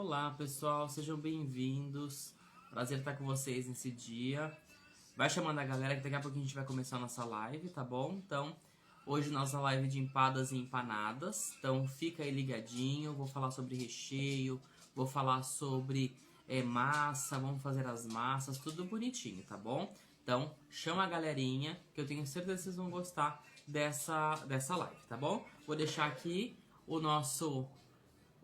Olá pessoal, sejam bem-vindos. Prazer estar com vocês nesse dia. Vai chamando a galera que daqui a pouquinho a gente vai começar a nossa live, tá bom? Então, hoje nossa live de empadas e empanadas. Então fica aí ligadinho, vou falar sobre recheio, vou falar sobre massa, vamos fazer as massas, tudo bonitinho, tá bom? Então chama a galerinha que eu tenho certeza que vocês vão gostar dessa live, tá bom? Vou deixar aqui o nosso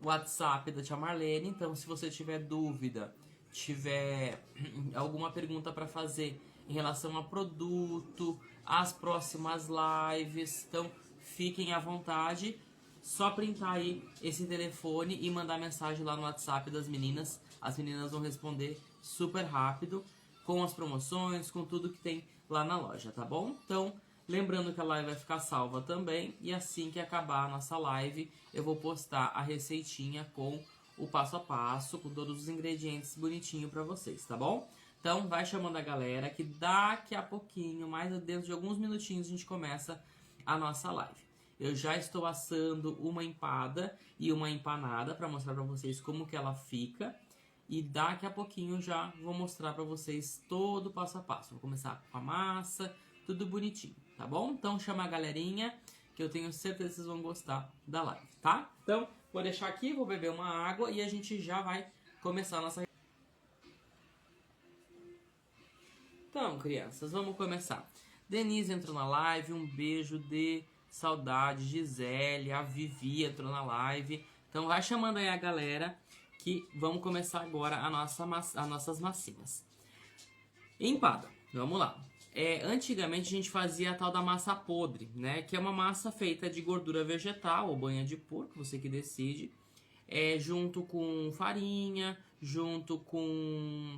WhatsApp da tia Marlene, então se você tiver dúvida, tiver alguma pergunta para fazer em relação a produto, as próximas lives, então fiquem à vontade, só printar aí esse telefone e mandar mensagem lá no WhatsApp das meninas, as meninas vão responder super rápido, com as promoções, com tudo que tem lá na loja, tá bom? Então, lembrando que a live vai ficar salva também, e assim que acabar a nossa live, eu vou postar a receitinha com o passo a passo, com todos os ingredientes bonitinho pra vocês, tá bom? Então, vai chamando a galera que daqui a pouquinho, mais dentro de alguns minutinhos, a gente começa a nossa live. Eu já estou assando uma empada e uma empanada pra mostrar pra vocês como que ela fica. E daqui a pouquinho já vou mostrar pra vocês todo o passo a passo. Vou começar com a massa, tudo bonitinho, tá bom? Então chama a galerinha, que eu tenho certeza que vocês vão gostar da live, tá? Então, vou deixar aqui, vou beber uma água e a gente já vai começar a nossa... Então, crianças, vamos começar. Denise entrou na live, um beijo de saudade. Gisele, a Vivi entrou na live. Então vai chamando aí a galera que vamos começar agora as nossas massinhas. Empada, vamos lá. Antigamente a gente fazia a tal da massa podre, né? Que é uma massa feita de gordura vegetal ou banha de porco, você que decide. Junto com farinha, junto com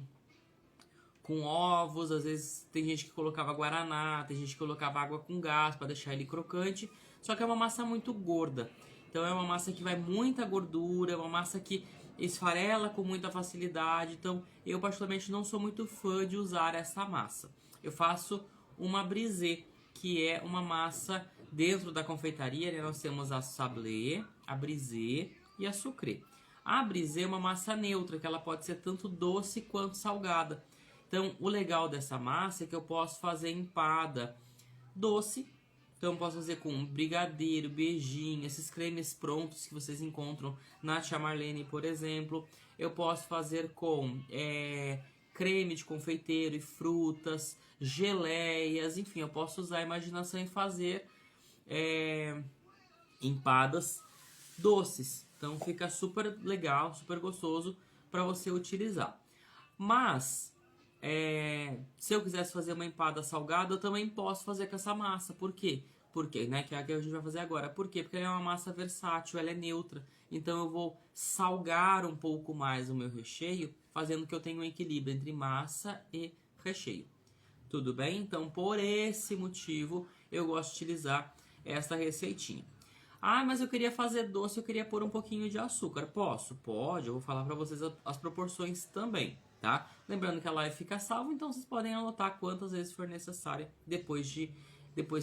ovos. Às vezes tem gente que colocava guaraná, tem gente que colocava água com gás para deixar ele crocante. Só que é uma massa muito gorda. Então é uma massa que vai muita gordura, é uma massa que esfarela com muita facilidade. Então eu particularmente não sou muito fã de usar essa massa. Eu faço uma brisée, que é uma massa dentro da confeitaria, né? Nós temos a sablé, a brisée e a sucré. A brisée é uma massa neutra, que ela pode ser tanto doce quanto salgada. Então o legal dessa massa é que eu posso fazer empada doce. Então eu posso fazer com brigadeiro, beijinho, esses cremes prontos que vocês encontram na tia Marlene, por exemplo. Eu posso fazer com creme de confeiteiro e frutas, geleias, enfim, eu posso usar a imaginação e fazer empadas doces. Então fica super legal, super gostoso para você utilizar. Mas se eu quisesse fazer uma empada salgada, eu também posso fazer com essa massa. Por quê? Porque, né, que é a que a gente vai fazer agora. Por quê? Porque ela é uma massa versátil, ela é neutra. Então eu vou salgar um pouco mais o meu recheio, fazendo que eu tenha um equilíbrio entre massa e recheio. Tudo bem? Então, por esse motivo, eu gosto de utilizar essa receitinha. Ah, mas eu queria fazer doce, eu queria pôr um pouquinho de açúcar. Posso? Pode. Eu vou falar para vocês as proporções também, tá? Lembrando que a live fica salva, então vocês podem anotar quantas vezes for necessário depois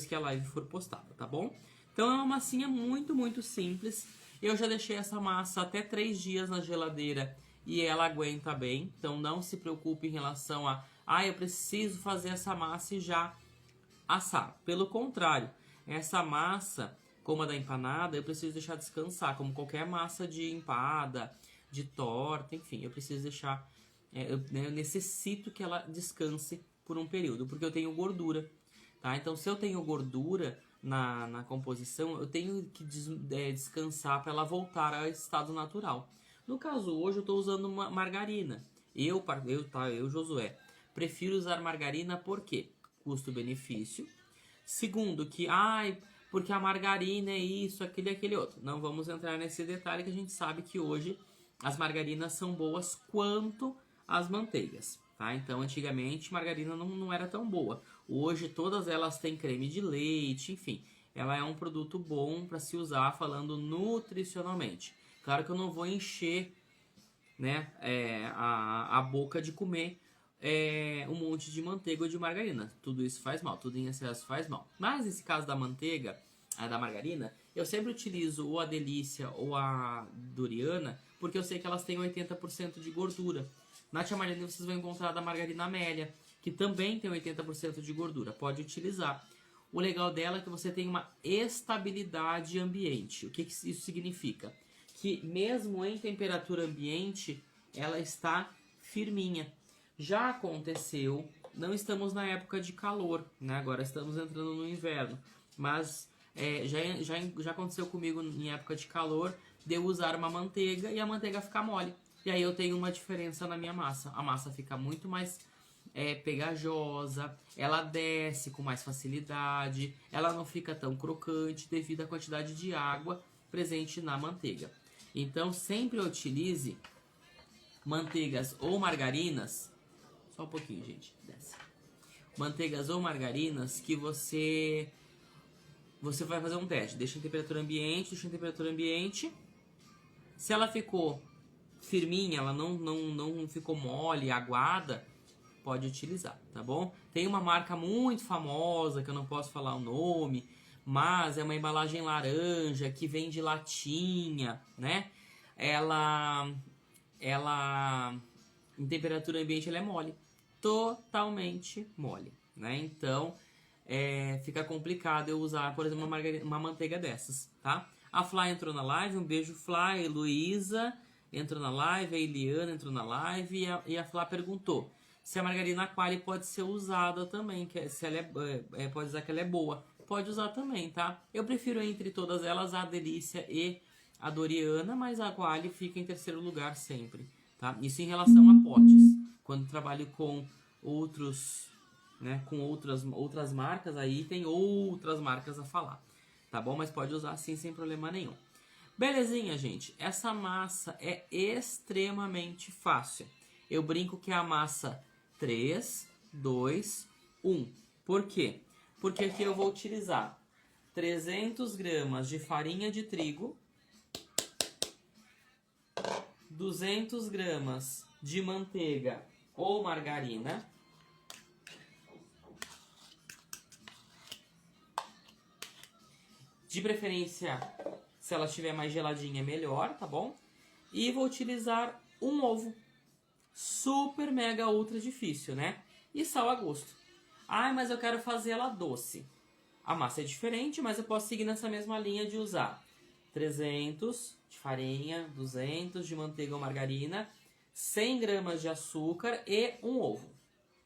que a live for postada, tá bom? Então é uma massinha muito, muito simples. Eu já deixei essa massa até 3 dias na geladeira e ela aguenta bem. Então não se preocupe em relação a... eu preciso fazer essa massa e já assar. Pelo contrário, essa massa, como a da empanada, eu preciso deixar descansar. Como qualquer massa de empada, de torta, enfim, eu preciso deixar... eu necessito que ela descanse por um período, porque eu tenho gordura. Tá? Então, se eu tenho gordura na composição, eu tenho que descansar para ela voltar ao estado natural. No caso, hoje eu estou usando uma margarina. Eu, Josué, prefiro usar margarina porque custo-benefício. Segundo, que porque a margarina é isso, aquele outro. Não vamos entrar nesse detalhe, que a gente sabe que hoje as margarinas são boas quanto as manteigas. Tá? Então, antigamente, margarina não era tão boa. Hoje, todas elas têm creme de leite, enfim. Ela é um produto bom para se usar, falando nutricionalmente. Claro que eu não vou encher, né, a boca de comer um monte de manteiga ou de margarina. Tudo isso faz mal, tudo em excesso faz mal. Mas, nesse caso da manteiga, da margarina, eu sempre utilizo ou a Delícia ou a Doriana, porque eu sei que elas têm 80% de gordura. Na Tia Marlene vocês vão encontrar da margarina Amélia, que também tem 80% de gordura. Pode utilizar. O legal dela é que você tem uma estabilidade ambiente. O que isso significa? Que mesmo em temperatura ambiente, ela está firminha. Já aconteceu, não estamos na época de calor, né? Agora estamos entrando no inverno, mas já aconteceu comigo em época de calor de eu usar uma manteiga e a manteiga ficar mole. E aí eu tenho uma diferença na minha massa. A massa fica muito mais pegajosa, ela desce com mais facilidade, ela não fica tão crocante devido à quantidade de água presente na manteiga. Então sempre utilize manteigas ou margarinas, só um pouquinho, gente, desce. Manteigas ou margarinas que você vai fazer um teste, deixa em temperatura ambiente, se ela ficou firminha, ela não ficou mole, aguada, pode utilizar, tá bom? Tem uma marca muito famosa, que eu não posso falar o nome, mas é uma embalagem laranja, que vem de latinha, né? Ela em temperatura ambiente, ela é mole. Totalmente mole, né? Então, fica complicado eu usar, por exemplo, uma manteiga dessas, tá? A Fly entrou na live, um beijo, Fly. Heloísa entrou na live, a Eliana entrou na live e a Fly perguntou se a margarina Qualy pode ser usada também, se ela pode usar que ela é boa. Pode usar também, tá? Eu prefiro entre todas elas a Delícia e a Doriana, mas a Qualy fica em terceiro lugar sempre, tá? Isso em relação a potes. Quando trabalho com outros, né, com outras marcas, aí tem outras marcas a falar, tá bom? Mas pode usar assim sem problema nenhum. Belezinha, gente? Essa massa é extremamente fácil. Eu brinco que é a massa 3, 2, 1. Por quê? Porque aqui eu vou utilizar 300 gramas de farinha de trigo, 200 gramas de manteiga ou margarina, de preferência, se ela estiver mais geladinha, melhor, tá bom? E vou utilizar um ovo. Super, mega, ultra difícil, né? E sal a gosto. Ah, mas eu quero fazer ela doce. A massa é diferente, mas eu posso seguir nessa mesma linha de usar 300 de farinha, 200 de manteiga ou margarina, 100 gramas de açúcar e um ovo.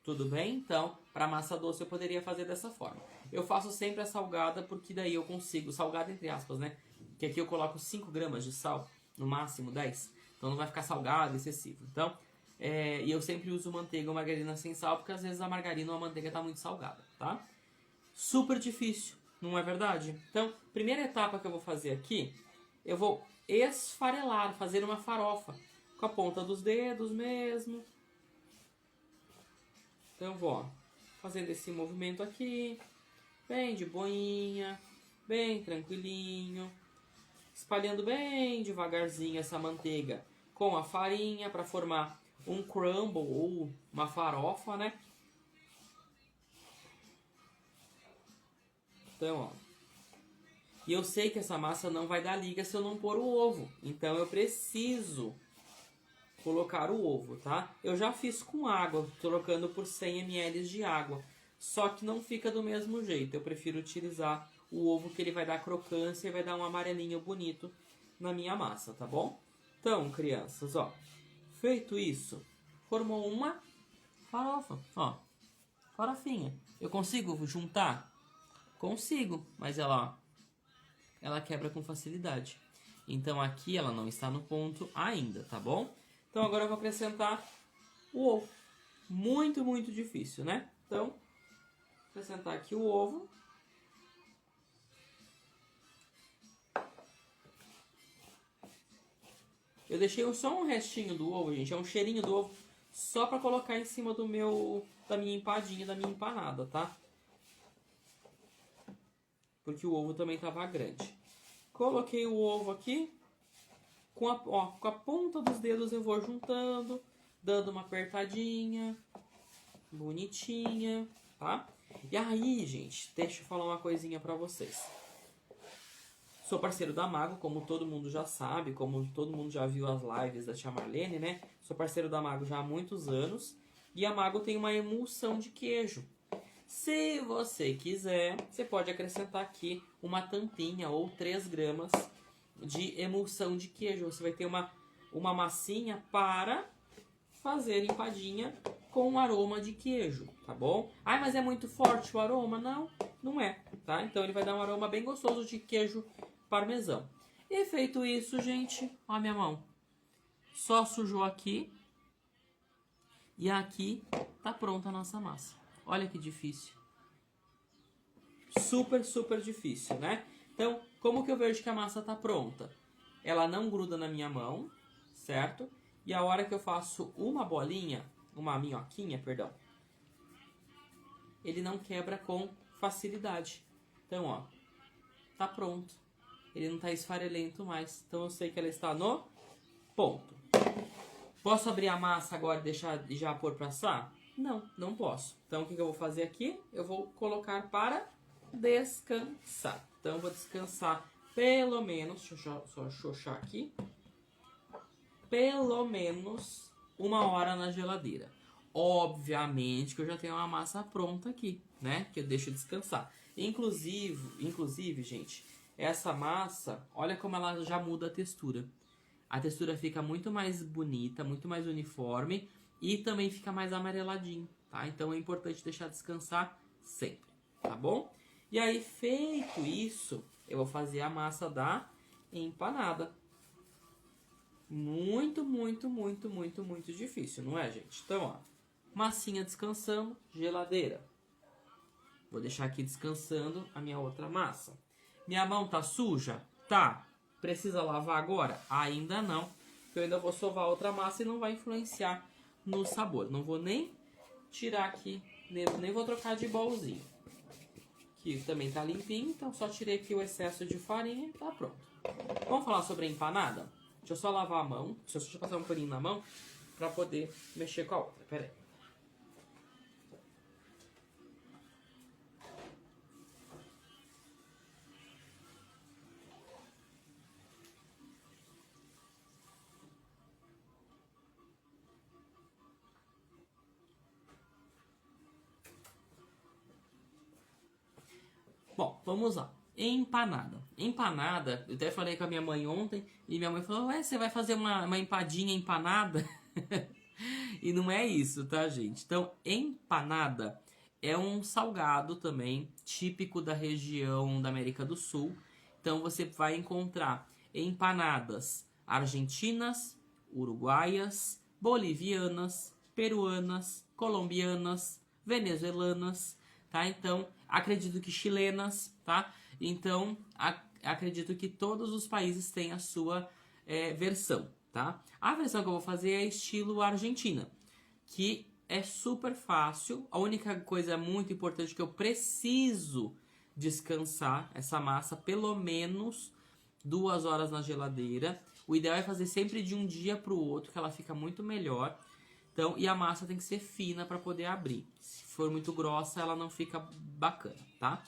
Tudo bem? Então, para massa doce eu poderia fazer dessa forma. Eu faço sempre a salgada porque daí eu consigo, salgada entre aspas, né? Que aqui eu coloco 5 gramas de sal, no máximo 10. Então não vai ficar salgado, excessivo. Então, e eu sempre uso manteiga ou margarina sem sal, porque às vezes a margarina ou a manteiga tá muito salgada, tá? Super difícil, não é verdade? Então, primeira etapa que eu vou fazer aqui, eu vou esfarelar, fazer uma farofa com a ponta dos dedos mesmo. Então eu vou, ó, fazendo esse movimento aqui, bem de boinha, bem tranquilinho, espalhando bem devagarzinho essa manteiga com a farinha para formar um crumble ou uma farofa, né? Então, ó. E eu sei que essa massa não vai dar liga se eu não pôr o ovo. Então eu preciso colocar o ovo, tá? Eu já fiz com água, trocando por 100 ml de água. Só que não fica do mesmo jeito. Eu prefiro utilizar o ovo, que ele vai dar crocância e vai dar um amarelinho bonito na minha massa, tá bom? Então, crianças, ó. Feito isso, formou uma farofa, ó. Farofinha. Eu consigo juntar? Consigo, mas ela quebra com facilidade. Então aqui ela não está no ponto ainda, tá bom? Então agora eu vou acrescentar o ovo. Muito, muito difícil, né? Então, vou acrescentar aqui o ovo. Eu deixei só um restinho do ovo, gente. É um cheirinho do ovo só para colocar em cima da minha empadinha, da minha empanada, tá? Porque o ovo também estava grande. Coloquei o ovo aqui. Com a ponta dos dedos eu vou juntando, dando uma apertadinha, bonitinha, tá? E aí, gente, deixa eu falar uma coisinha pra vocês. Sou parceiro da Mago, como todo mundo já sabe, como todo mundo já viu as lives da tia Marlene, né? Sou parceiro da Mago já há muitos anos. E a Mago tem uma emulsão de queijo. Se você quiser, você pode acrescentar aqui uma tampinha ou 3 gramas de emulsão de queijo. Você vai ter uma massinha para fazer empadinha com aroma de queijo, tá bom? Ai, mas é muito forte o aroma? Não, não é, tá? Então ele vai dar um aroma bem gostoso de queijo parmesão. E feito isso, gente, ó a minha mão. Só sujou aqui. E aqui tá pronta a nossa massa. Olha que difícil. Super, super difícil, né? Então, como que eu vejo que a massa tá pronta? Ela não gruda na minha mão, certo? E a hora que eu faço uma bolinha, uma minhoquinha, perdão, ele não quebra com facilidade. Então, ó, tá pronto. Ele não tá esfarelento mais. Então eu sei que ela está no ponto. Posso abrir a massa agora e deixar já pôr pra assar? Não, não posso. Então o que eu vou fazer aqui? Eu vou colocar para descansar. Então eu vou descansar pelo menos, deixa eu só xoxar aqui, pelo menos 1 hora na geladeira. Obviamente que eu já tenho uma massa pronta aqui, né? Que eu deixo descansar. Inclusive, gente, essa massa, olha como ela já muda a textura. A textura fica muito mais bonita, muito mais uniforme e também fica mais amareladinho, tá? Então é importante deixar descansar sempre, tá bom? E aí, feito isso, eu vou fazer a massa da empanada. Muito, muito, muito, muito, muito difícil, não é, gente? Então, ó, massinha descansando, geladeira. Vou deixar aqui descansando a minha outra massa. Minha mão tá suja? Tá. Precisa lavar agora? Ainda não. Eu ainda vou sovar outra massa e não vai influenciar no sabor. Não vou nem tirar aqui, nem vou trocar de bolzinho. Que também tá limpinho, então só tirei aqui o excesso de farinha e tá pronto. Vamos falar sobre a empanada? Deixa eu só lavar a mão. Deixa eu só passar um paninho na mão pra poder mexer com a outra. Pera aí. Bom, vamos lá. Empanada. Empanada, eu até falei com a minha mãe ontem e minha mãe falou: ué, você vai fazer uma empadinha empanada? E não é isso, tá, gente? Então, empanada é um salgado também típico da região da América do Sul. Então, você vai encontrar empanadas argentinas, uruguaias, bolivianas, peruanas, colombianas, venezuelanas, tá? Então, acredito que chilenas, tá? Então, acredito que todos os países têm a sua versão, tá? A versão que eu vou fazer é estilo Argentina, que é super fácil. A única coisa muito importante que eu preciso descansar essa massa pelo menos 2 horas na geladeira. O ideal é fazer sempre de um dia para o outro, que ela fica muito melhor. Então, e a massa tem que ser fina para poder abrir. Se for muito grossa, ela não fica bacana, tá?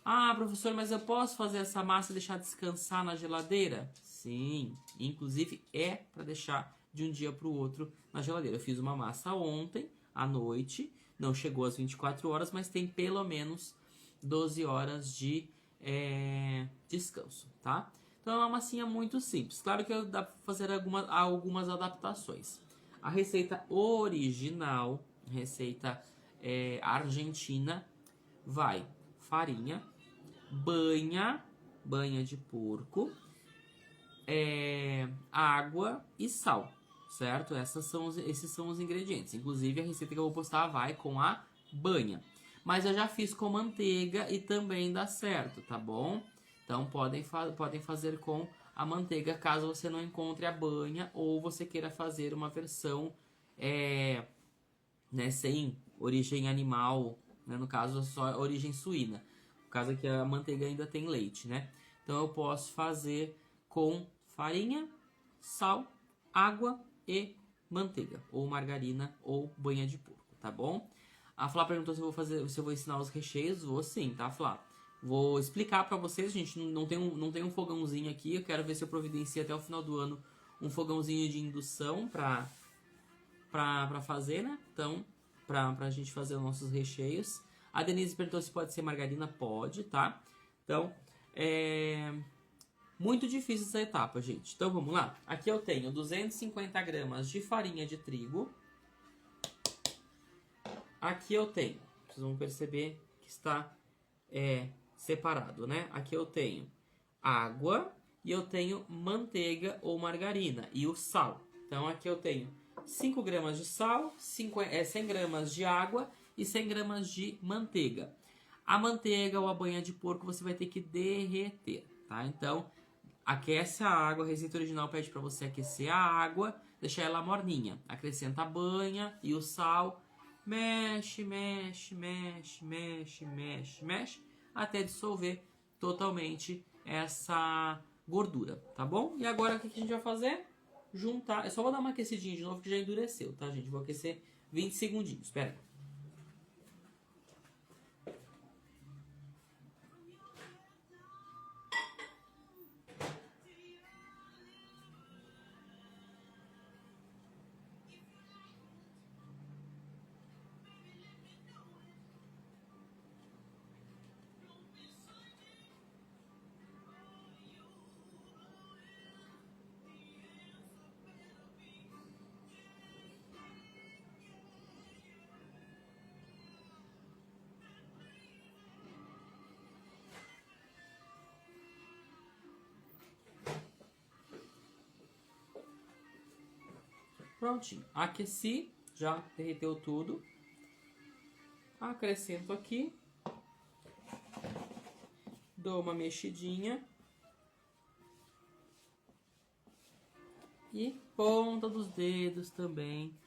Ah, professor, mas eu posso fazer essa massa e deixar descansar na geladeira? Sim, inclusive é para deixar de um dia para o outro na geladeira. Eu fiz uma massa ontem, à noite, não chegou às 24 horas, mas tem pelo menos 12 horas de descanso, tá? Então é uma massinha muito simples. Claro que dá para fazer algumas adaptações. A receita original, receita argentina, vai farinha, banha de porco, água e sal, certo? Esses são os ingredientes. Inclusive a receita que eu vou postar vai com a banha. Mas eu já fiz com manteiga e também dá certo, tá bom? Então podem fazer com a manteiga caso você não encontre a banha ou você queira fazer uma versão sem origem animal, né? No caso só origem suína. No caso aqui a manteiga ainda tem leite, né? Então eu posso fazer com farinha, sal, água e manteiga, ou margarina ou banha de porco, tá bom? A Flá perguntou se eu vou ensinar os recheios. Vou sim, tá, Flá? Vou explicar pra vocês, gente, não tem um fogãozinho aqui, eu quero ver se eu providencio até o final do ano um fogãozinho de indução pra fazer, né? Então, pra gente fazer os nossos recheios. A Denise perguntou se pode ser margarina, pode, tá? Então, muito difícil essa etapa, gente. Então, vamos lá. Aqui eu tenho 250 gramas de farinha de trigo. Aqui eu tenho, vocês vão perceber que está separado, né? Aqui eu tenho água e eu tenho manteiga ou margarina e o sal. Então aqui eu tenho 5 gramas de sal, 100 gramas de água e 100 gramas de manteiga. A manteiga ou a banha de porco você vai ter que derreter, tá? Então, aquece a água, a receita original pede para você aquecer a água, deixar ela morninha. Acrescenta a banha e o sal, mexe, mexe, mexe, mexe, mexe, mexe, até dissolver totalmente essa gordura, tá bom? E agora o que a gente vai fazer? Juntar, eu só vou dar uma aquecidinha de novo que já endureceu, tá, gente? Vou aquecer 20 segundinhos, espera aí. Prontinho, aqueci, já derreteu tudo. Acrescento aqui. Dou uma mexidinha. E ponta dos dedos também.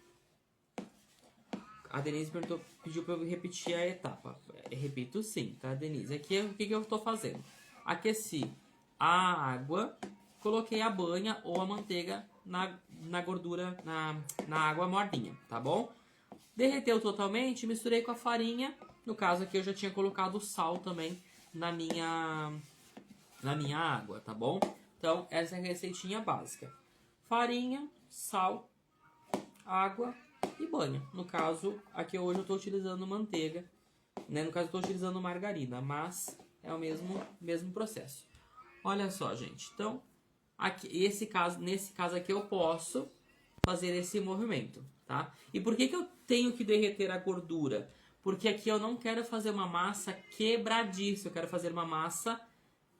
A Denise pediu para eu repetir a etapa. Repito sim, tá, Denise? Aqui o que eu estou fazendo? Aqueci a água, coloquei a banha ou a manteiga na gordura, na água morninha, tá bom? Derreteu totalmente, misturei com a farinha. No caso aqui eu já tinha colocado o sal também na minha água, tá bom? Então essa é a receitinha básica. Farinha, sal, água e banha. No caso, aqui hoje eu estou utilizando manteiga, né? No caso eu estou utilizando margarina, mas é o mesmo processo. Olha só, gente. Então, aqui, nesse caso aqui eu posso fazer esse movimento, tá? E por que eu tenho que derreter a gordura? Porque aqui eu não quero fazer uma massa quebradiça, eu quero fazer uma massa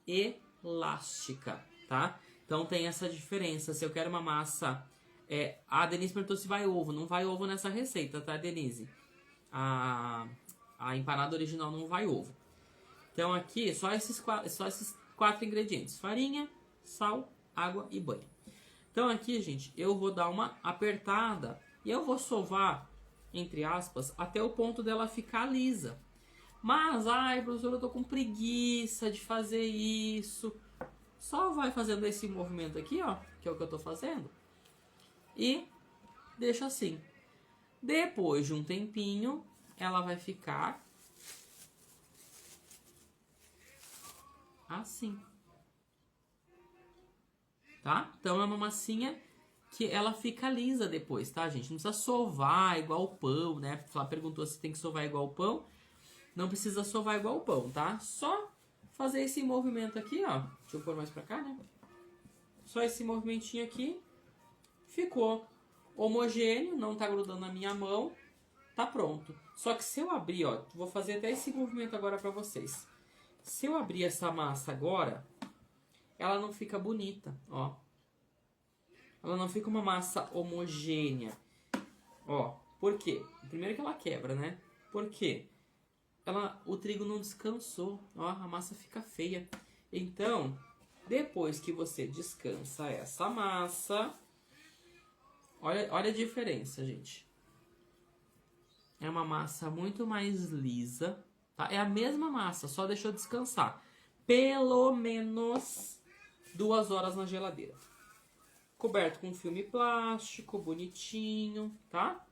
elástica, tá? Então tem essa diferença. Se eu quero uma massa... a Denise perguntou se vai ovo. Não vai ovo nessa receita, tá, Denise? A empanada original não vai ovo. Então aqui, só esses 4 ingredientes. Farinha, sal, água e banho. Então aqui, gente, eu vou dar uma apertada e eu vou sovar, entre aspas, até o ponto dela ficar lisa. Mas, professor, eu tô com preguiça de fazer isso. Só vai fazendo esse movimento aqui, ó, que é o que eu tô fazendo. E deixa assim. Depois de um tempinho, ela vai ficar assim. Tá? Então é uma massinha que ela fica lisa depois, tá, gente? Não precisa sovar igual o pão, né? Ela perguntou se tem que sovar igual o pão. Não precisa sovar igual o pão, tá? Só fazer esse movimento aqui, ó. Deixa eu pôr mais pra cá, né? Só esse movimentinho aqui. Ficou homogêneo, não tá grudando na minha mão. Tá pronto. Só que se eu abrir, ó, vou fazer até esse movimento agora pra vocês. Se eu abrir essa massa agora, ela não fica bonita, ó. Ela não fica uma massa homogênea. Ó, por quê? Primeiro que ela quebra, né? Por quê? O trigo não descansou, ó, a massa fica feia. Então, depois que você descansa essa massa, olha a diferença, gente. É uma massa muito mais lisa, tá? É a mesma massa, só deixou descansar. Pelo menos 2 horas na geladeira. Coberto com filme plástico, bonitinho, tá?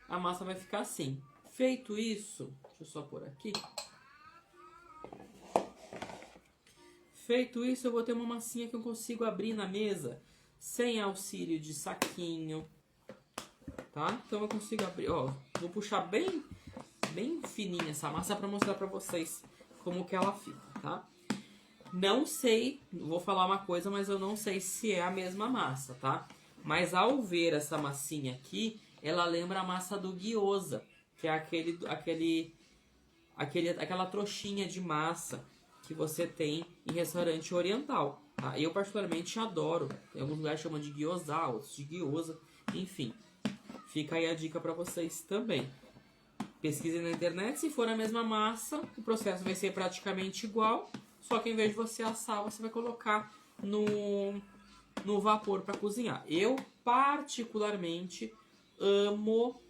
A massa vai ficar assim. Feito isso, deixa eu só pôr aqui. Feito isso, eu vou ter uma massinha que eu consigo abrir na mesa sem auxílio de saquinho, tá? Então eu consigo abrir, ó, vou puxar bem fininha essa massa para mostrar para vocês como que ela fica, tá? Não sei, vou falar uma coisa, mas eu não sei se é a mesma massa, tá? Mas ao ver essa massinha aqui, ela lembra a massa do gyoza, que é aquela trouxinha de massa que você tem em restaurante oriental, tá? Eu particularmente adoro. Em alguns lugares chamam de gyoza, outros de gyoza, enfim. Fica aí a dica para vocês também. Pesquisem na internet, se for a mesma massa, o processo vai ser praticamente igual, só que em vez de você assar, você vai colocar no vapor para cozinhar. Eu particularmente amo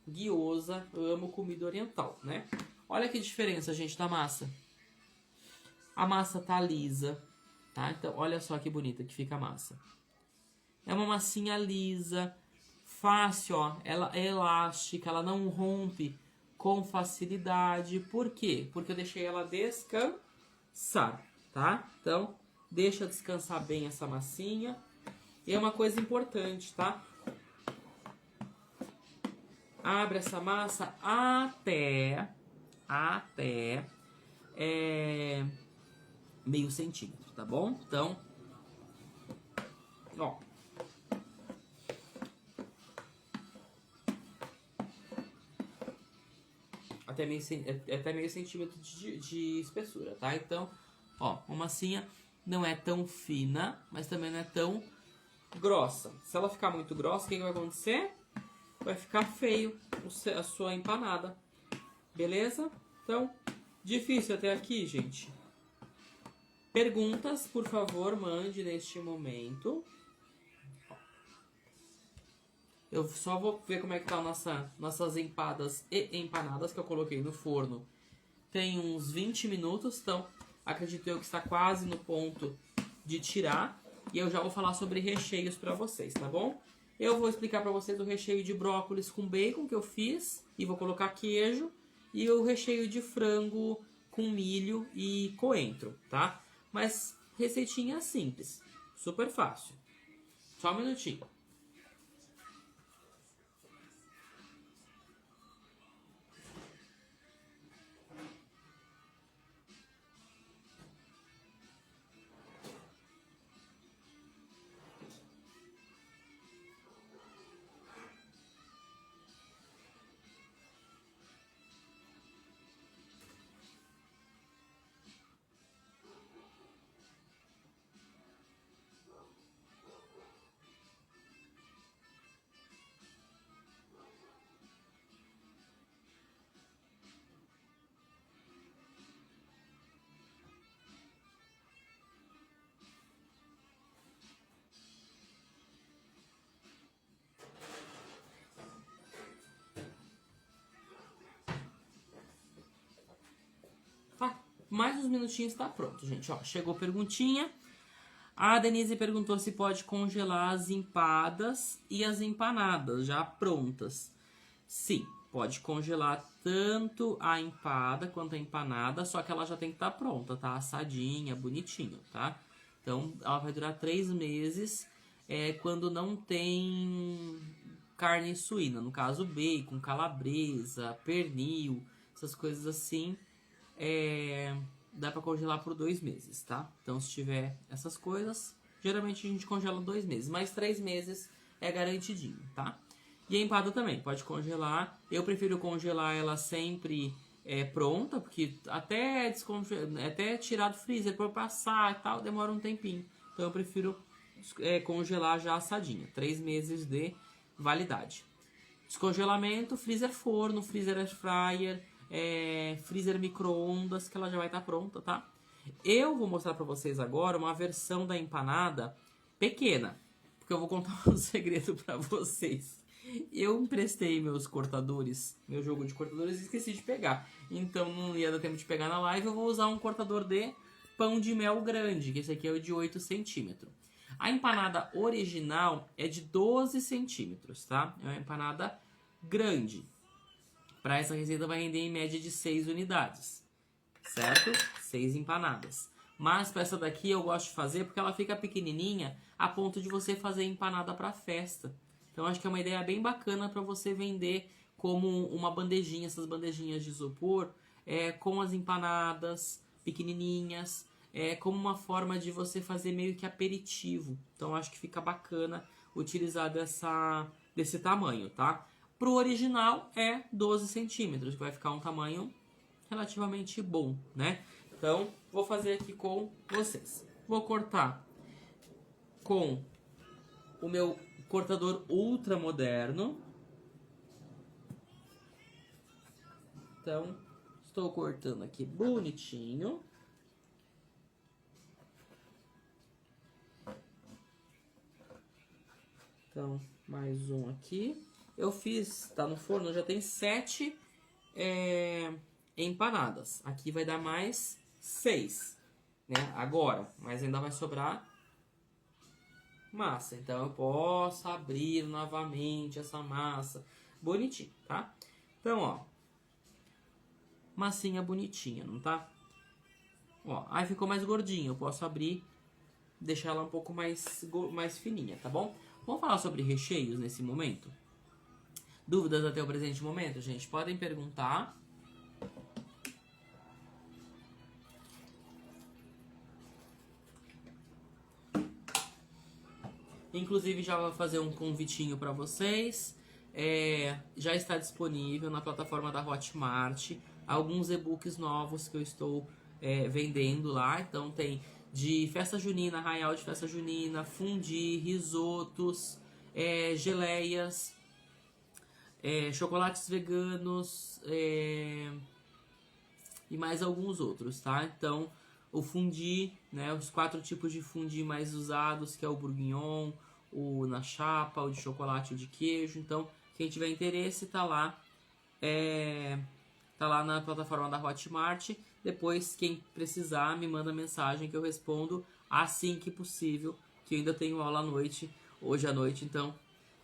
gyoza, amo comida oriental, né? Olha que diferença, gente, da massa. A massa tá lisa, tá? Então, olha só que bonita que fica a massa. É uma massinha lisa, fácil, ó. Ela é elástica, ela não rompe com facilidade. Por quê? Porque eu deixei ela descansar, tá? Então, deixa descansar bem essa massinha. E é uma coisa importante, tá? Abre essa massa até meio centímetro, tá bom? Então, ó. Até meio centímetro de espessura, tá? Então, ó, uma massinha não é tão fina, mas também não é tão grossa. Se ela ficar muito grossa, o que vai acontecer? Vai ficar feio a sua empanada. Beleza? Então, difícil até aqui, gente. Perguntas, por favor, mande neste momento. Eu só vou ver como é que tá nossas empadas e empanadas que eu coloquei no forno. Tem uns 20 minutos, então acredito eu que está quase no ponto de tirar. E eu já vou falar sobre recheios para vocês, tá bom? Eu vou explicar para vocês o recheio de brócolis com bacon que eu fiz e vou colocar queijo. E o recheio de frango com milho e coentro, tá? Mas receitinha simples, super fácil. Só um minutinho. Mais uns minutinhos tá pronto, gente. Ó, chegou perguntinha. A Denise perguntou se pode congelar as empadas e as empanadas já prontas. Sim, pode congelar tanto a empada quanto a empanada, só que ela já tem que estar pronta, tá? Assadinha, bonitinho, tá? Então, ela vai durar 3 meses quando não tem carne suína. No caso, bacon, calabresa, pernil, essas coisas assim. Dá pra congelar por 2 meses, tá? Então, se tiver essas coisas, geralmente a gente congela 2 meses, mas 3 meses é garantidinho, tá? E a empada também, pode congelar. Eu prefiro congelar ela sempre pronta, porque até tirar do freezer para passar e tal, demora um tempinho. Então, eu prefiro congelar já assadinha, 3 meses de validade. Descongelamento, freezer forno, freezer air fryer, freezer micro-ondas, que ela já vai estar pronta, tá? Eu vou mostrar pra vocês agora uma versão da empanada pequena, porque eu vou contar um segredo pra vocês. Eu emprestei meus cortadores, meu jogo de cortadores, e esqueci de pegar. Então não ia dar tempo de pegar na live, eu vou usar um cortador de pão de mel grande, que esse aqui é o de 8 centímetros. A empanada original é de 12 centímetros, tá? É uma empanada grande. Para essa receita vai render em média de 6 unidades, certo? 6 empanadas. Mas para essa daqui eu gosto de fazer porque ela fica pequenininha a ponto de você fazer empanada para festa. Então acho que é uma ideia bem bacana para você vender como uma bandejinha, essas bandejinhas de isopor, com as empanadas pequenininhas, como uma forma de você fazer meio que aperitivo. Então acho que fica bacana utilizar desse tamanho, tá? Pro original é 12 centímetros, que vai ficar um tamanho relativamente bom, né? Então, vou fazer aqui com vocês. Vou cortar com o meu cortador ultra moderno. Então, estou cortando aqui bonitinho. Então, mais um aqui. Eu fiz, tá no forno, já tem 7 empanadas. Aqui vai dar mais 6, né? Agora, mas ainda vai sobrar massa. Então, eu posso abrir novamente essa massa bonitinho, tá? Então, ó, massinha bonitinha, não tá? Ó, aí ficou mais gordinho. Eu posso abrir, deixar ela um pouco mais fininha, tá bom? Vamos falar sobre recheios nesse momento? Dúvidas até o presente momento, gente? Podem perguntar. Inclusive, já vou fazer um convitinho para vocês. Já está disponível na plataforma da Hotmart alguns e-books novos que eu estou vendendo lá. Então, tem de festa junina, arraial de festa junina, fundi, risotos, geleias, chocolates veganos e mais alguns outros, tá? Então, o fundi, né, os 4 tipos de fundi mais usados, que é o bourguignon, o na chapa, o de chocolate e o de queijo. Então, quem tiver interesse, tá lá na plataforma da Hotmart. Depois, quem precisar, me manda mensagem que eu respondo assim que possível, que eu ainda tenho aula à noite, hoje à noite, então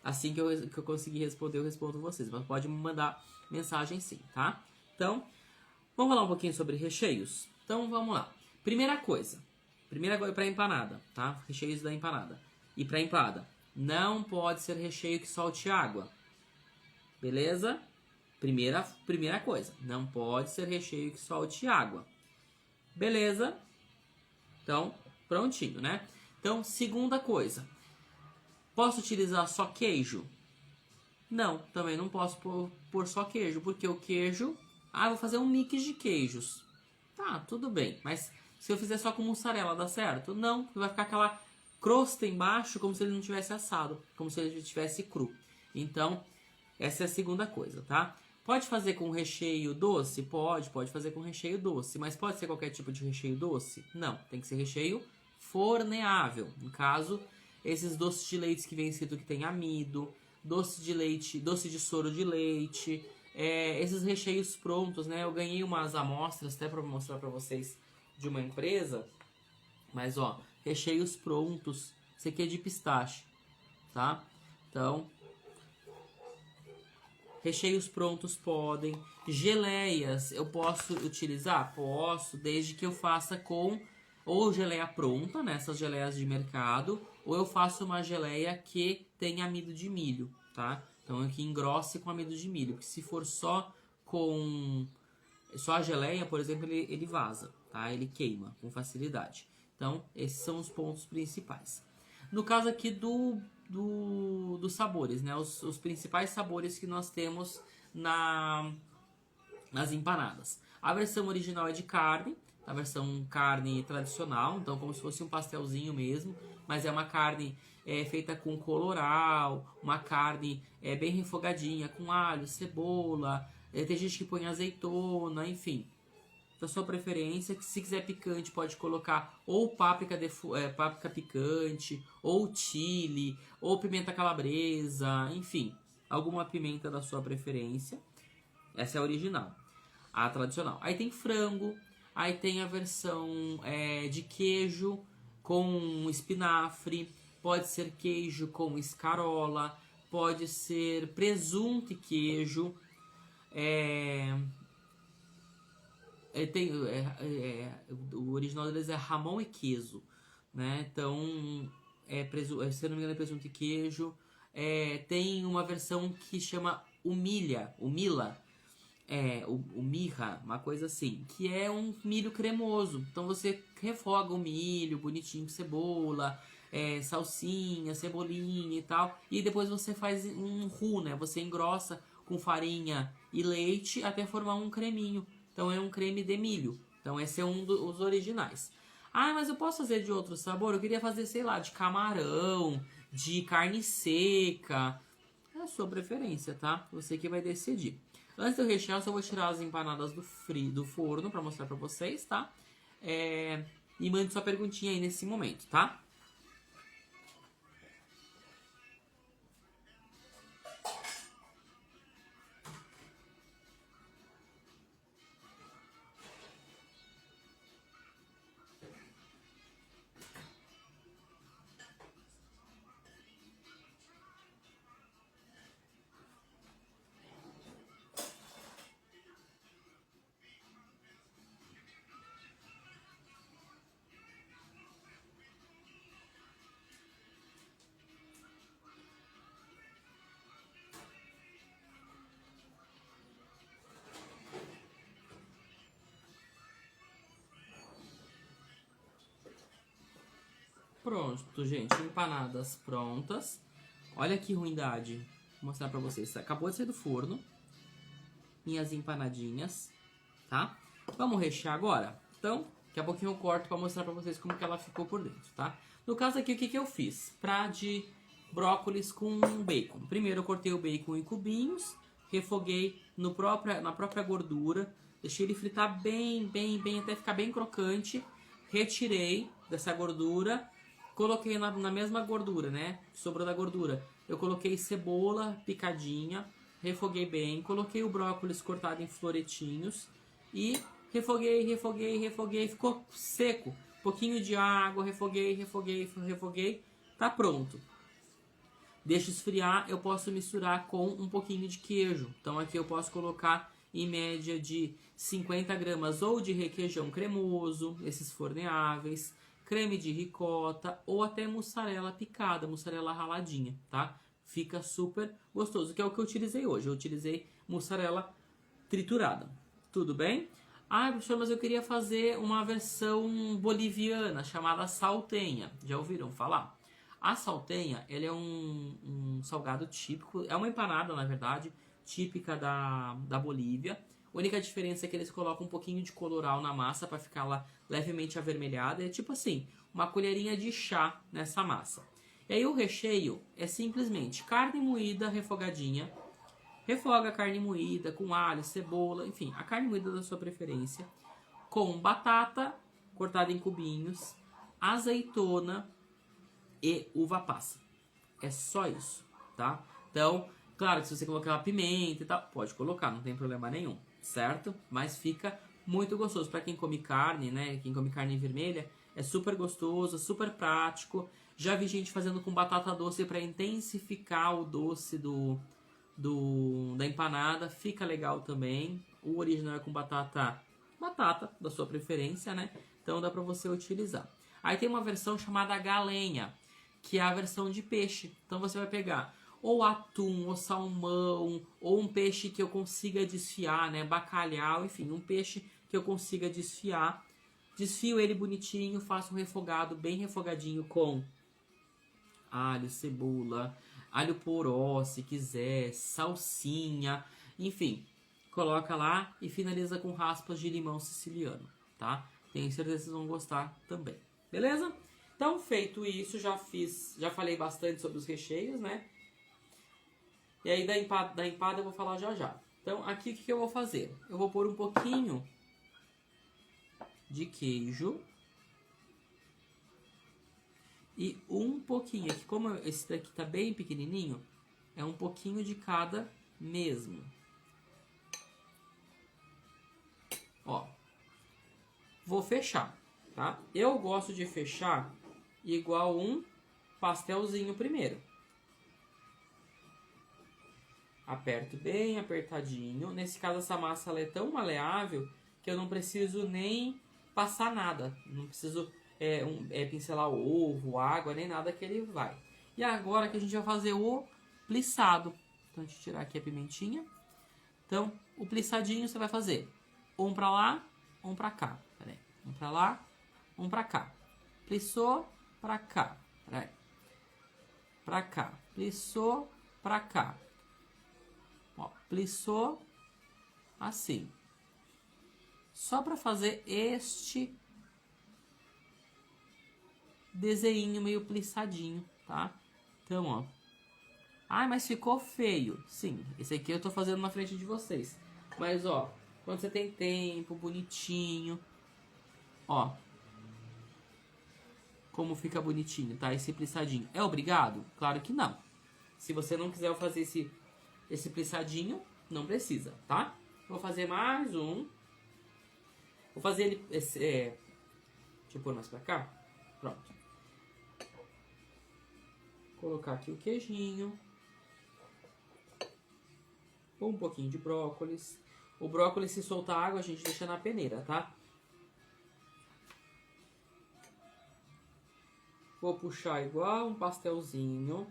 assim que eu conseguir responder, eu respondo vocês. Mas pode me mandar mensagem sim, tá? Então, vamos falar um pouquinho sobre recheios? Então, vamos lá. Primeira coisa para empanada, tá? Recheios da empanada. E para empada, não pode ser recheio que solte água. Beleza? Primeira coisa, não pode ser recheio que solte água. Beleza? Então, prontinho, né? Então, segunda coisa, posso utilizar só queijo? Não, também não posso pôr só queijo, porque o queijo... vou fazer um mix de queijos. Tá, tudo bem, mas se eu fizer só com mussarela, dá certo? Não, vai ficar aquela crosta embaixo como se ele não tivesse assado, como se ele estivesse cru. Então, essa é a segunda coisa, tá? Pode fazer com recheio doce? Pode fazer com recheio doce. Mas pode ser qualquer tipo de recheio doce? Não, tem que ser recheio forneável. No caso, esses doces de leite que vem escrito que tem amido, doce de leite, doce de soro de leite, esses recheios prontos, né? Eu ganhei umas amostras até para mostrar para vocês de uma empresa. Mas, ó, recheios prontos. Esse aqui é de pistache, tá? Então... recheios prontos podem. Geleias eu posso utilizar? Posso, desde que eu faça com ou geleia pronta, né, essas geleias de mercado, ou eu faço uma geleia que tem amido de milho, tá? Então que engrosse com amido de milho, porque se for só a geleia, por exemplo, ele vaza, tá? Ele queima com facilidade. Então, esses são os pontos principais. No caso aqui dos sabores, né? Os principais sabores que nós temos nas empanadas. A versão original é de carne, a versão carne tradicional, então como se fosse um pastelzinho mesmo, mas é uma carne feita com coloral, uma carne bem refogadinha, com alho, cebola, tem gente que põe azeitona, enfim. Da sua preferência, que se quiser picante pode colocar ou páprica picante, ou chile, ou pimenta calabresa, enfim, alguma pimenta da sua preferência. Essa é a original, a tradicional. Aí tem frango, aí tem a versão de queijo com espinafre, pode ser queijo com escarola, pode ser presunto e queijo, O original deles é Ramon e Queijo, né? Então, se eu não me engano, é presunto e queijo. Tem uma versão que chama Mila, o mirra, uma coisa assim, que é um milho cremoso. Então você refoga o milho bonitinho com cebola, salsinha, cebolinha e tal, e depois você faz um roux, né? Você engrossa com farinha e leite até formar um creminho. Então é um creme de milho. Então esse é um dos originais. Ah, mas eu posso fazer de outro sabor? Eu queria fazer, sei lá, de camarão, de carne seca. É a sua preferência, tá? Você que vai decidir. Antes de eu rechear, eu só vou tirar as empanadas do forno pra mostrar pra vocês, tá? E mande sua perguntinha aí nesse momento, tá? Pronto, gente. Empanadas prontas. Olha que ruindade. Vou mostrar pra vocês. Acabou de sair do forno. Minhas empanadinhas, tá? Vamos rechear agora? Então, daqui a pouquinho eu corto pra mostrar pra vocês como que ela ficou por dentro, tá? No caso aqui, o que eu fiz? De brócolis com bacon. Primeiro eu cortei o bacon em cubinhos, refoguei na própria gordura, deixei ele fritar bem, até ficar bem crocante. Retirei dessa gordura, coloquei na mesma gordura, né? Sobrou da gordura. Eu coloquei cebola picadinha, refoguei bem, coloquei o brócolis cortado em floretinhos e refoguei, ficou seco. Um pouquinho de água, refoguei, tá pronto. Deixa esfriar, eu posso misturar com um pouquinho de queijo. Então aqui eu posso colocar em média de 50 gramas ou de requeijão cremoso, esses forneáveis, creme de ricota ou até mussarela picada, mussarela raladinha, tá? Fica super gostoso, que é o que eu utilizei hoje. Eu utilizei mussarela triturada. Tudo bem? Ah, professor, mas eu queria fazer uma versão boliviana chamada saltenha. Já ouviram falar? A saltenha, ele é um salgado típico, é uma empanada, na verdade, típica da Bolívia. A única diferença é que eles colocam um pouquinho de colorau na massa para ficar lá levemente avermelhada. É tipo assim, uma colherinha de chá nessa massa. E aí o recheio é simplesmente carne moída refogadinha. Refoga a carne moída com alho, cebola, enfim, a carne moída da sua preferência. Com batata cortada em cubinhos, azeitona e uva passa. É só isso, tá? Então, claro que se você colocar pimenta e tal, pode colocar, não tem problema nenhum, certo? Mas fica muito gostoso. Para quem come carne, né? Quem come carne vermelha, é super gostoso, super prático. Já vi gente fazendo com batata doce para intensificar o doce da empanada. Fica legal também. O original é com batata da sua preferência, né? Então dá para você utilizar. Aí tem uma versão chamada galenha, que é a versão de peixe. Então você vai pegar ou atum, ou salmão, ou um peixe que eu consiga desfiar, né? Bacalhau, enfim, um peixe que eu consiga desfiar. Desfio ele bonitinho, faço um refogado, bem refogadinho com alho, cebola, alho poró, se quiser, salsinha, enfim. Coloca lá e finaliza com raspas de limão siciliano, tá? Tenho certeza que vocês vão gostar também. Beleza? Então, feito isso, já falei bastante sobre os recheios, né? E aí da empada eu vou falar já. Então, aqui o que eu vou fazer? Eu vou pôr um pouquinho de queijo e um pouquinho, aqui como esse daqui tá bem pequenininho, é um pouquinho de cada mesmo. Ó, vou fechar, tá? Eu gosto de fechar igual um pastelzinho primeiro. Aperto bem apertadinho. Nesse caso, essa massa ela é tão maleável que eu não preciso nem passar nada. Não preciso pincelar ovo, água, nem nada que ele vai. E agora que a gente vai fazer o plissado. Então, deixa eu tirar aqui a pimentinha. Então, o plissadinho você vai fazer um pra lá, um pra cá. Pera aí. Um pra lá, um pra cá. Plissou, pra cá. Pera aí. Pra cá. Plissou, pra cá. Ó, plissou, assim. Só pra fazer este desenho meio plissadinho, tá? Então, ó. Ah, mas ficou feio. Sim, esse aqui eu tô fazendo na frente de vocês. Mas, ó, quando você tem tempo, bonitinho, ó. Como fica bonitinho, tá? Esse plissadinho. É obrigado? Claro que não. Se você não quiser fazer esse plissadinho, não precisa, tá? Vou fazer mais um. Vou fazer ele... deixa eu pôr mais pra cá. Pronto. Colocar aqui o queijinho. Um pouquinho de brócolis. O brócolis, se soltar água, a gente deixa na peneira, tá? Vou puxar igual um pastelzinho.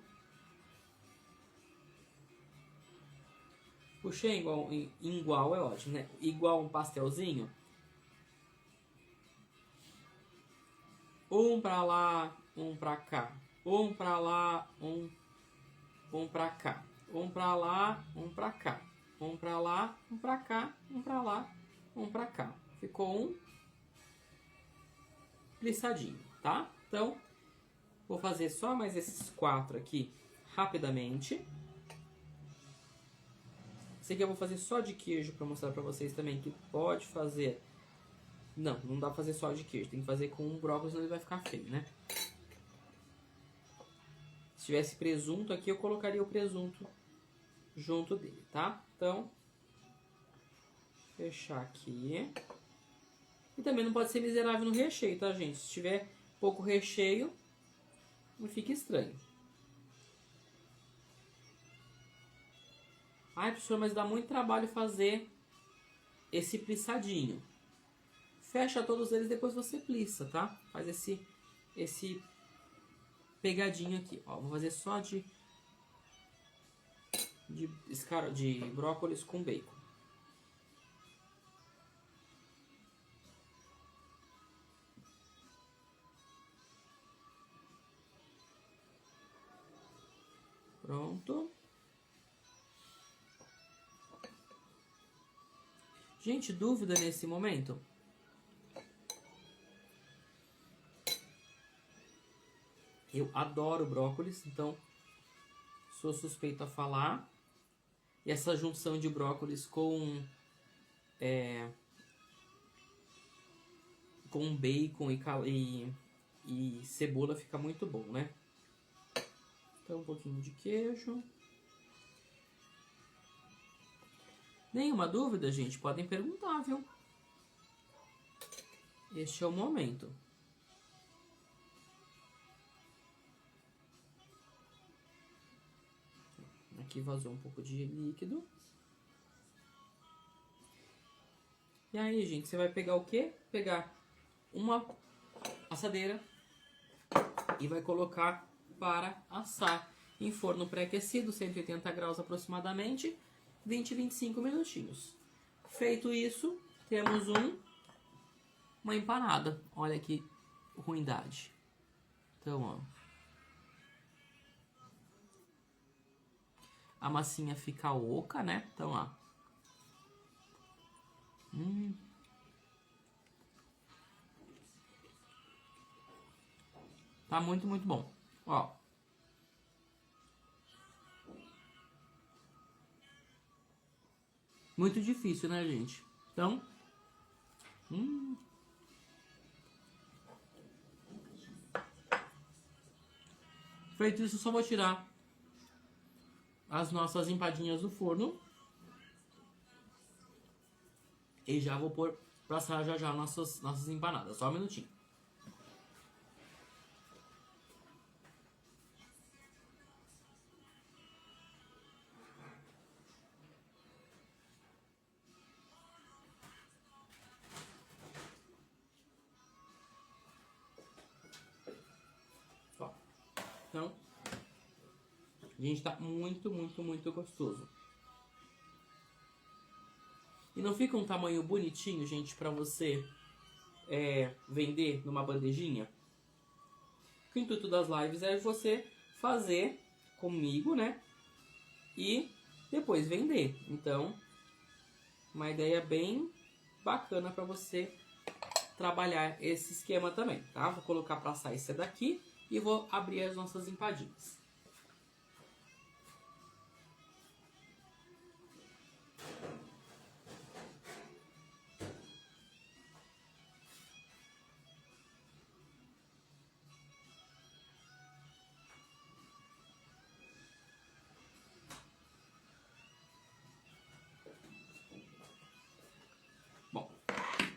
Puxei igual é ótimo, né? Igual um pastelzinho. Um pra lá, um pra cá. Um pra lá, um pra cá. Um pra lá, um pra cá. Um pra lá, um pra cá. Um pra lá, um pra cá. Ficou um plissadinho, tá? Então, vou fazer só mais esses 4 aqui rapidamente. Esse aqui eu vou fazer só de queijo para mostrar para vocês também que pode fazer. Não, não dá pra fazer só de queijo. Tem que fazer com um brócolis, senão ele vai ficar feio, né? Se tivesse presunto aqui, eu colocaria o presunto junto dele, tá? Então, fechar aqui. E também não pode ser miserável no recheio, tá, gente? Se tiver pouco recheio, não fica estranho. Ai, professor, mas dá muito trabalho fazer esse plissadinho. Fecha todos eles, depois você plissa, tá? Faz esse pegadinho aqui. Ó, vou fazer só de brócolis com bacon. Pronto. Gente, dúvida nesse momento? Eu adoro brócolis, então sou suspeito a falar. E essa junção de brócolis com bacon e cebola fica muito bom, né? Então um pouquinho de queijo. Nenhuma dúvida, gente? Podem perguntar, viu? Este é o momento. Aqui vazou um pouco de líquido. E aí, gente, você vai pegar o quê? Pegar uma assadeira e vai colocar para assar em forno pré-aquecido, 180 graus aproximadamente, 20 a 25 minutinhos. Feito isso, temos uma empanada. Olha que ruindade. Então, ó. A massinha fica oca, né? Então, ó. Tá muito, muito bom. Ó. Muito difícil, né, gente? Então. Feito isso, só vou tirar as nossas empadinhas do forno. E já vou pôr pra assar já nossas empanadas. Só um minutinho. Então, gente, tá muito, muito, muito gostoso. E não fica um tamanho bonitinho, gente, pra você vender numa bandejinha? O intuito das lives é você fazer comigo, né? E depois vender. Então, uma ideia bem bacana pra você trabalhar esse esquema também, tá? Vou colocar pra assar esse daqui e vou abrir as nossas empadinhas.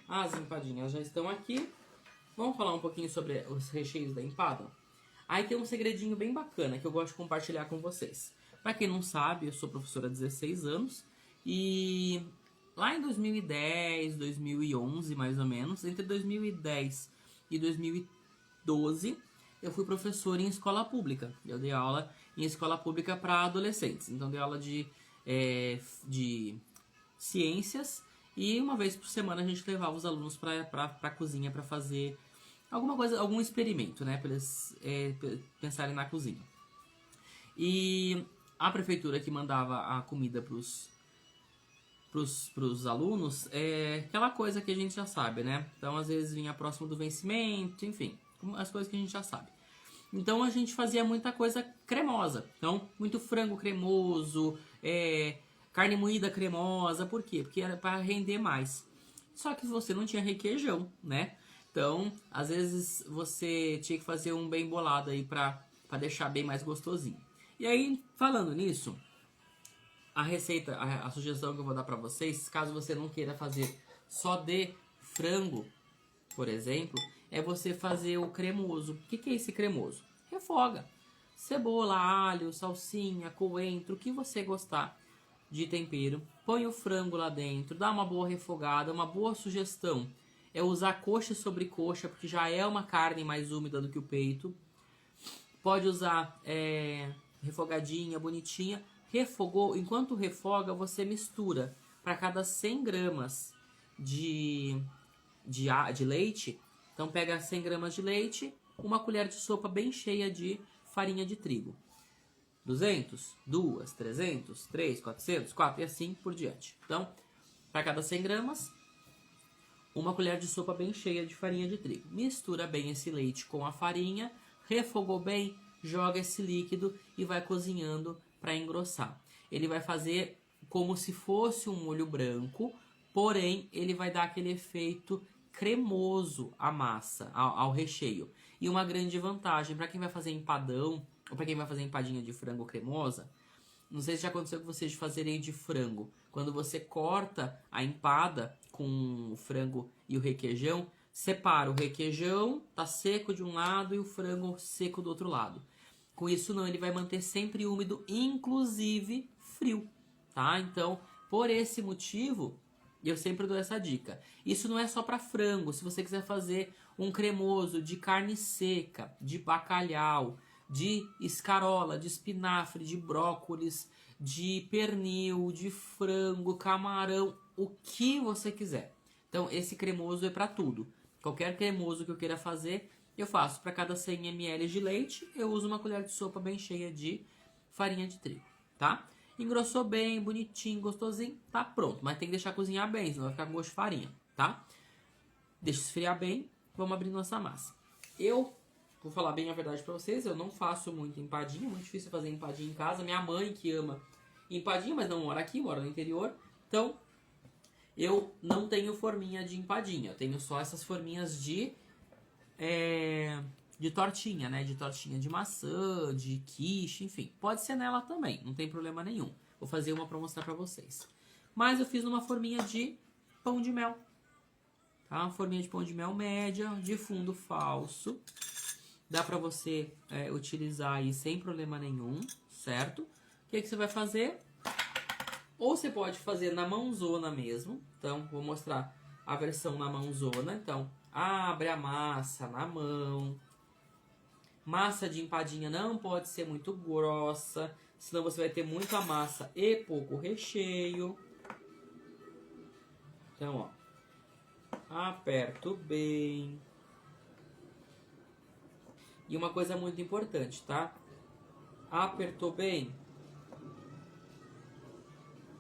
As empadinhas já estão aqui. Vamos falar um pouquinho sobre os recheios da empada? Aí tem um segredinho bem bacana que eu gosto de compartilhar com vocês. Pra quem não sabe, eu sou professora há 16 anos. E lá em 2010, 2011 mais ou menos, entre 2010 e 2012, eu fui professor em escola pública. Eu dei aula em escola pública para adolescentes. Então dei aula de ciências. E uma vez por semana a gente levava os alunos para a cozinha para fazer alguma coisa, algum experimento, né? Para eles pensarem na cozinha. E a prefeitura que mandava a comida pros alunos é aquela coisa que a gente já sabe, né? Então às vezes vinha próximo do vencimento, enfim, as coisas que a gente já sabe. Então a gente fazia muita coisa cremosa. Então, muito frango cremoso, carne moída cremosa, por quê? Porque era para render mais. Só que você não tinha requeijão, né? Então, às vezes você tinha que fazer um bem bolado aí para deixar bem mais gostosinho. E aí, falando nisso, a receita, a sugestão que eu vou dar para vocês, caso você não queira fazer só de frango, por exemplo, é você fazer o cremoso. O que é esse cremoso? Refoga. Cebola, alho, salsinha, coentro, o que você gostar de tempero, põe o frango lá dentro, dá uma boa refogada. Uma boa sugestão é usar coxa sobre coxa, porque já é uma carne mais úmida do que o peito. Pode usar refogadinha, bonitinha. Refogou, enquanto refoga, você mistura para cada 100 gramas de leite. Então pega 100 gramas de leite, uma colher de sopa bem cheia de farinha de trigo. 200, 2, 300, 3, 400, 4 e assim por diante. Então, para cada 100 gramas, uma colher de sopa bem cheia de farinha de trigo. Mistura bem esse leite com a farinha, refogou bem, joga esse líquido e vai cozinhando para engrossar. Ele vai fazer como se fosse um molho branco, porém ele vai dar aquele efeito cremoso à massa, ao recheio. E uma grande vantagem para quem vai fazer empadão, ou para quem vai fazer empadinha de frango cremosa, não sei se já aconteceu com vocês de fazerem de frango. Quando você corta a empada com o frango e o requeijão, separa o requeijão, tá seco de um lado e o frango seco do outro lado. Com isso não, ele vai manter sempre úmido, inclusive frio, tá? Então, por esse motivo, eu sempre dou essa dica. Isso não é só para frango. Se você quiser fazer um cremoso de carne seca, de bacalhau, de escarola, de espinafre, de brócolis, de pernil, de frango, camarão, o que você quiser. Então, esse cremoso é para tudo. Qualquer cremoso que eu queira fazer, eu faço. Para cada 100 ml de leite, eu uso uma colher de sopa bem cheia de farinha de trigo, tá? Engrossou bem, bonitinho, gostosinho, tá pronto. Mas tem que deixar cozinhar bem, senão vai ficar com gosto de farinha, tá? Deixa esfriar bem, vamos abrir nossa massa. Eu, vou falar bem a verdade pra vocês, eu não faço muito empadinha, é muito difícil fazer empadinha em casa. Minha mãe que ama empadinha, mas não mora aqui, mora no interior. Então, eu não tenho forminha de empadinha, eu tenho só essas forminhas de tortinha, né? De tortinha de maçã, de quiche, enfim. Pode ser nela também, não tem problema nenhum. Vou fazer uma pra mostrar pra vocês. Mas eu fiz numa forminha de pão de mel. Tá? Uma forminha de pão de mel média, de fundo falso. Dá pra você utilizar aí sem problema nenhum, certo? O que você vai fazer? Ou você pode fazer na mãozona mesmo. Então, vou mostrar a versão na mãozona. Então, abre a massa na mão. Massa de empadinha não pode ser muito grossa, senão você vai ter muita massa e pouco recheio. Então, ó, aperto bem. E uma coisa muito importante, tá? Apertou bem,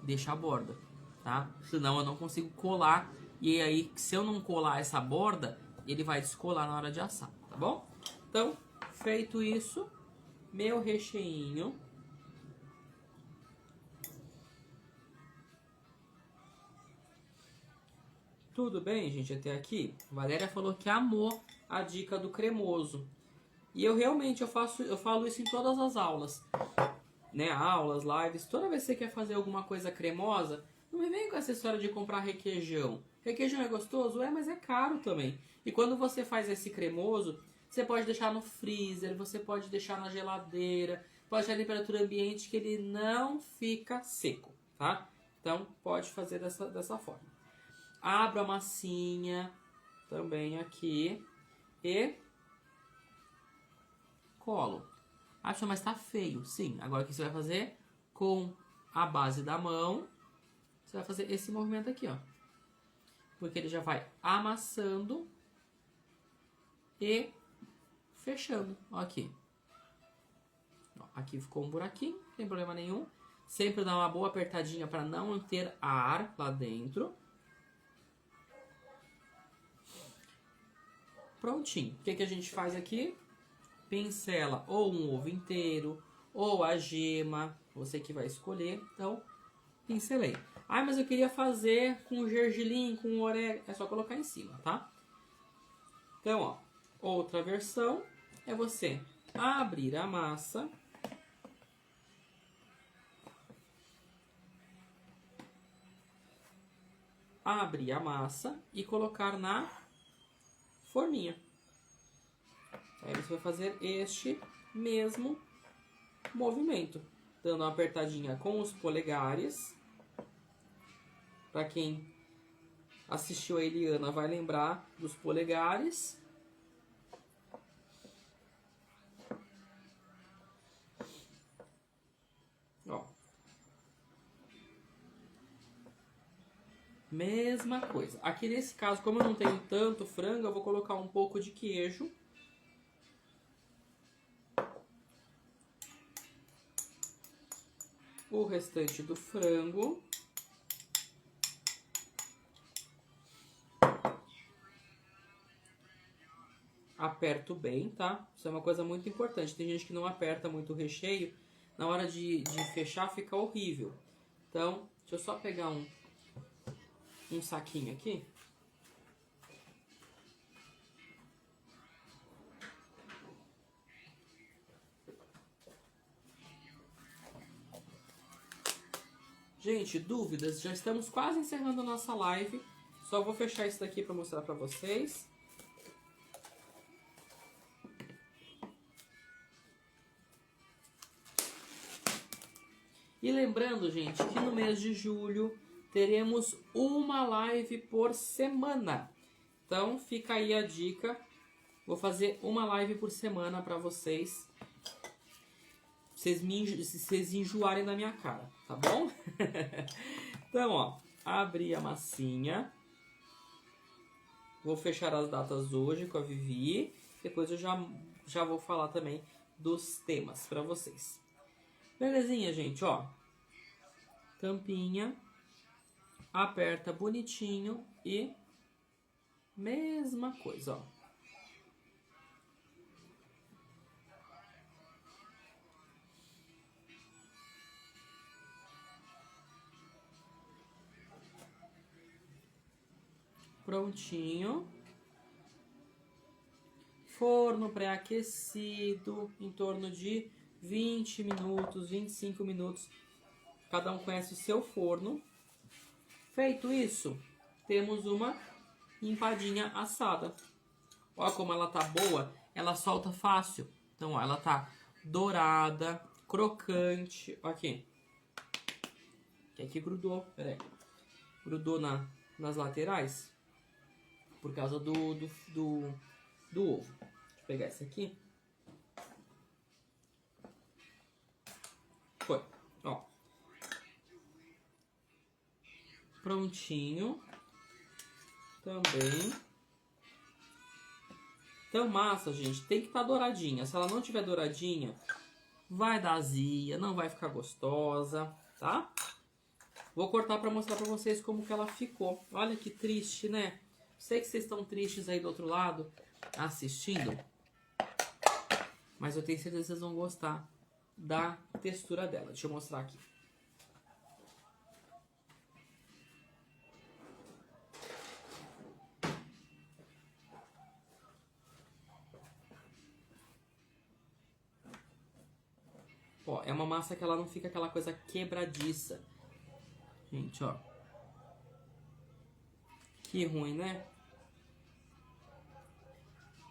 deixa a borda, tá? Senão eu não consigo colar. E aí, se eu não colar essa borda, ele vai descolar na hora de assar, tá bom? Então, feito isso, meu recheinho. Tudo bem, gente, até aqui? Valéria falou que amou a dica do cremoso. E eu realmente eu falo isso em todas as aulas, né? Aulas, lives, toda vez que você quer fazer alguma coisa cremosa, não me vem com essa história de comprar requeijão. Requeijão é gostoso? É, mas é caro também. E quando você faz esse cremoso, você pode deixar no freezer, você pode deixar na geladeira, pode deixar a temperatura ambiente que ele não fica seco, tá? Então, pode fazer dessa forma. Abro a massinha também aqui e colo. Acha, mas tá feio. Sim, agora o que você vai fazer? Com a base da mão, você vai fazer esse movimento aqui, ó. Porque ele já vai amassando e fechando. Ó, aqui. Ó, aqui ficou um buraquinho, não tem problema nenhum. Sempre dá uma boa apertadinha para não ter ar lá dentro. Prontinho. O que, que a gente faz aqui? Pincela ou um ovo inteiro, ou a gema, você que vai escolher. Então, pincelei. Ah, mas eu queria fazer com gergelim, com orégano. É só colocar em cima, tá? Então, ó, outra versão é você abrir a massa. Abrir a massa e colocar na forminha. Aí você vai fazer este mesmo movimento, dando uma apertadinha com os polegares. Para quem assistiu a Eliana vai lembrar dos polegares. Ó. Mesma coisa. Aqui nesse caso, como eu não tenho tanto frango, eu vou colocar um pouco de queijo. O restante do frango. Aperto bem, tá? Isso é uma coisa muito importante. Tem gente que não aperta muito o recheio. Na hora de fechar fica horrível. Então, deixa eu só pegar um saquinho aqui. Gente, dúvidas? Já estamos quase encerrando a nossa live. Só vou fechar isso daqui para mostrar para vocês. E lembrando, gente, que no mês de julho teremos uma live por semana. Então, fica aí a dica. Vou fazer uma live por semana para vocês. Se vocês enjoarem da minha cara, tá bom? Então, ó, abri a massinha. Vou fechar as datas hoje com a Vivi. Depois eu já vou falar também dos temas para vocês. Belezinha, gente, ó. Tampinha. Aperta bonitinho e mesma coisa, ó. Prontinho. Forno pré-aquecido em torno de 20 minutos, 25 minutos. Cada um conhece o seu forno. Feito isso, temos uma empadinha assada. Olha como ela tá boa, ela solta fácil. Então, ó, ela tá dourada, crocante. Ó aqui. Que aqui grudou, peraí. Grudou nas laterais. Por causa do ovo. Deixa eu pegar esse aqui. Prontinho. Também. Então, massa, gente, tem que estar douradinha. Se ela não tiver douradinha, vai dar azia, não vai ficar gostosa, tá? Vou cortar para mostrar para vocês como que ela ficou. Olha que triste, né? Sei que vocês estão tristes aí do outro lado, assistindo. Mas eu tenho certeza que vocês vão gostar da textura dela. Deixa eu mostrar aqui. Ó, é uma massa que ela não fica aquela coisa quebradiça. Gente, ó. Que ruim, né?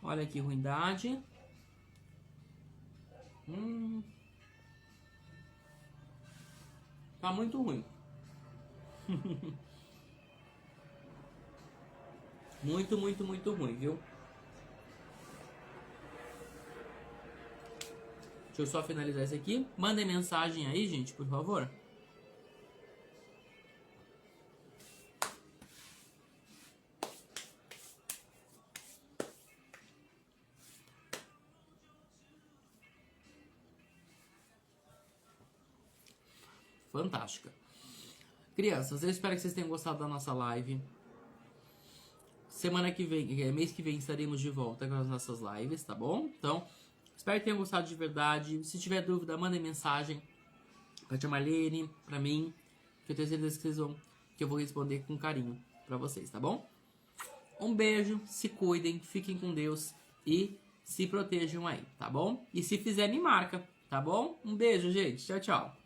Olha que ruindade. Tá muito ruim. Muito, muito, muito ruim, viu? Deixa eu só finalizar isso aqui. Mandem mensagem aí, gente, por favor. Fantástica. Crianças, eu espero que vocês tenham gostado da nossa live. Semana que vem, mês que vem, estaremos de volta com as nossas lives, tá bom? Então, espero que tenham gostado de verdade. Se tiver dúvida, mandem mensagem pra tia Marlene, pra mim, que eu tenho certeza que eu vou responder com carinho pra vocês, tá bom? Um beijo, se cuidem, fiquem com Deus e se protejam aí, tá bom? E se fizer, me marca, tá bom? Um beijo, gente. Tchau, tchau.